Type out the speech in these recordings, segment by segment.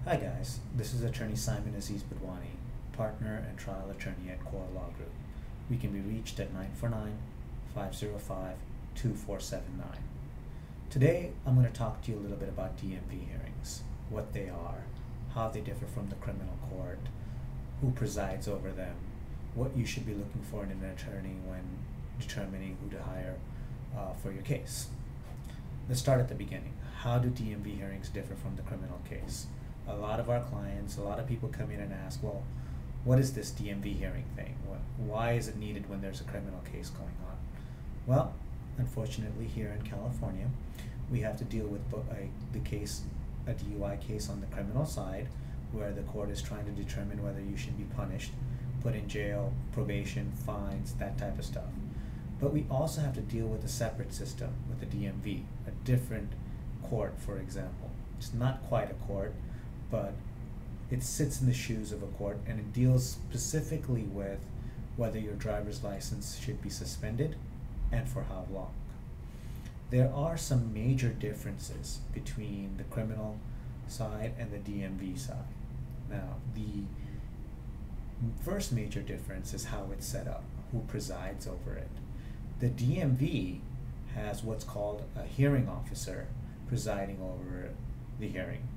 Hi guys, this is attorney Simon Aziz Budhwani, partner and trial attorney at Core Law Group. We can be reached at 949-505-2479. Today I'm going to talk to you a little bit about DMV hearings, what they are, how they differ from the criminal court, who presides over them, what you should be looking for in an attorney when determining who to hire for your case. Let's start at the beginning. How do DMV hearings differ from the criminal case? A lot of our clients, a lot of people come in and ask, well, what is this DMV hearing thing? Why is it needed when there's a criminal case going on? Well, unfortunately here in California, we have to deal with a DUI case on the criminal side, where the court is trying to determine whether you should be punished, put in jail, probation, fines, that type of stuff. But we also have to deal with a separate system, with the DMV, a different court, for example. It's not quite a court, but it sits in the shoes of a court, and it deals specifically with whether your driver's license should be suspended and for how long. There are some major differences between the criminal side and the DMV side. Now, the first major difference is how it's set up, who presides over it. The DMV has what's called a hearing officer presiding over the hearing.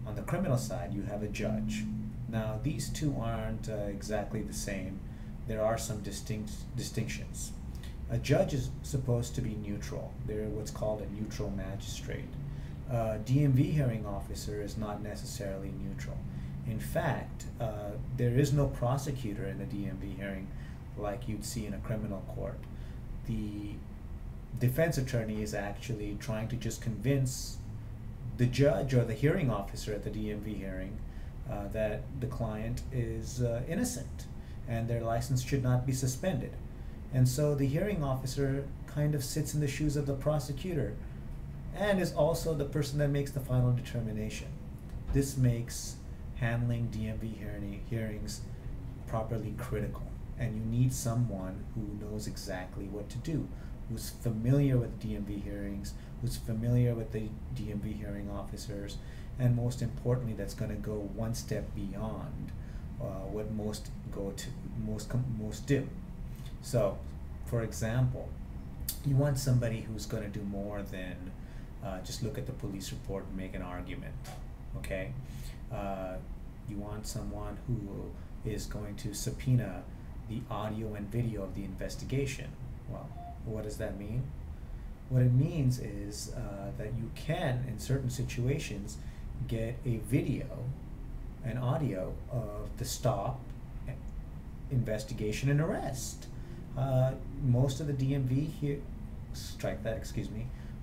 On the criminal side, you have a judge. Now, these two aren't exactly the same. There are some distinctions. A judge is supposed to be neutral. They're what's called a neutral magistrate. DMV hearing officer is not necessarily neutral. In fact, there is no prosecutor in a DMV hearing like you'd see in a criminal court. The defense attorney is actually trying to just convince the judge or the hearing officer at the DMV hearing that the client is innocent and their license should not be suspended. And so the hearing officer kind of sits in the shoes of the prosecutor and is also the person that makes the final determination. This makes handling DMV hearings properly critical, and you need someone who knows exactly what to do, who's familiar with DMV hearings, who's familiar with the DMV hearing officers, and most importantly, that's going to go one step beyond what most do. So, for example, you want somebody who's going to do more than just look at the police report and make an argument. Okay, you want someone who is going to subpoena the audio and video of the investigation. Well, what does that mean? What it means is that you can, in certain situations, get a video, an audio of the stop, investigation, and arrest. Most of the DMV here,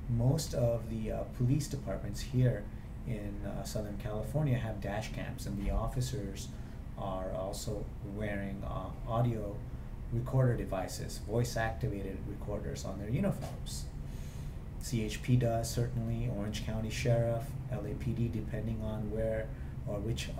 most of the police departments here in Southern California have dash cams, and the officers are also wearing audio recorder devices, voice-activated recorders on their uniforms. CHP does, certainly, Orange County Sheriff, LAPD, depending on where or which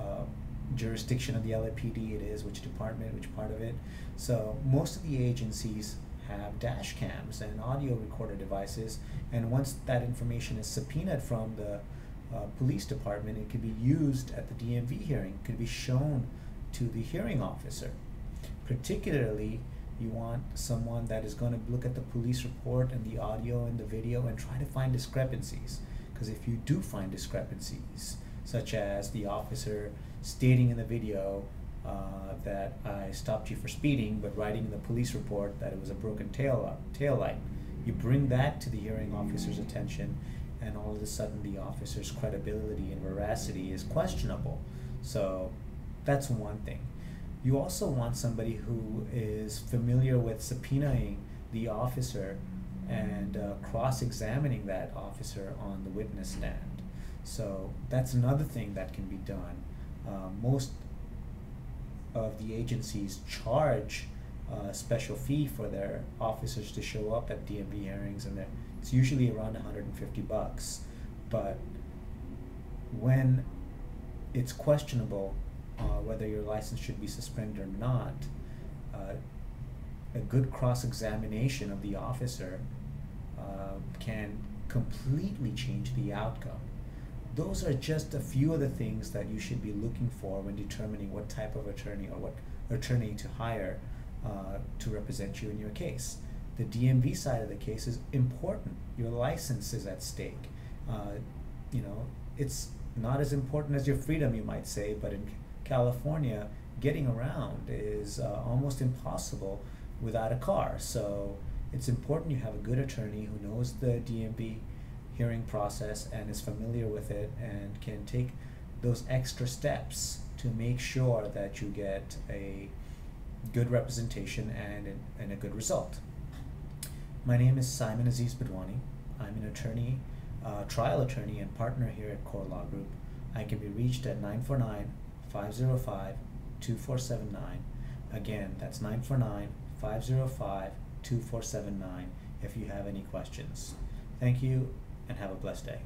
jurisdiction of the LAPD it is, which department, which part of it. So most of the agencies have dash cams and audio recorder devices, and once that information is subpoenaed from the police department, it can be used at the DMV hearing, it can be shown to the hearing officer. Particularly, you want someone that is going to look at the police report and the audio and the video and try to find discrepancies. Because if you do find discrepancies, such as the officer stating in the video that I stopped you for speeding, but writing in the police report that it was a broken tail light, you bring that to the hearing officer's attention, and all of a sudden the officer's credibility and veracity is questionable. So that's one thing. You also want somebody who is familiar with subpoenaing the officer and cross-examining that officer on the witness stand. So that's another thing that can be done. Most of the agencies charge a special fee for their officers to show up at DMV hearings, and it's usually around $150. But when it's questionable whether your license should be suspended or not, a good cross-examination of the officer can completely change the outcome. those are just a few of the things that you should be looking for when determining what type of attorney or what attorney to hire to represent you in your case. The DMV side of the case is important. Your license is at stake. It's not as important as your freedom, you might say, but in California, getting around is almost impossible without a car. So it's important you have a good attorney who knows the DMV hearing process and is familiar with it and can take those extra steps to make sure that you get a good representation and a good result. My name is Simon Aziz Budhwani. I'm an attorney, trial attorney and partner here at Core Law Group. I can be reached at 949-505-2479. Again, that's 949-505-2479 if you have any questions. Thank you and have a blessed day.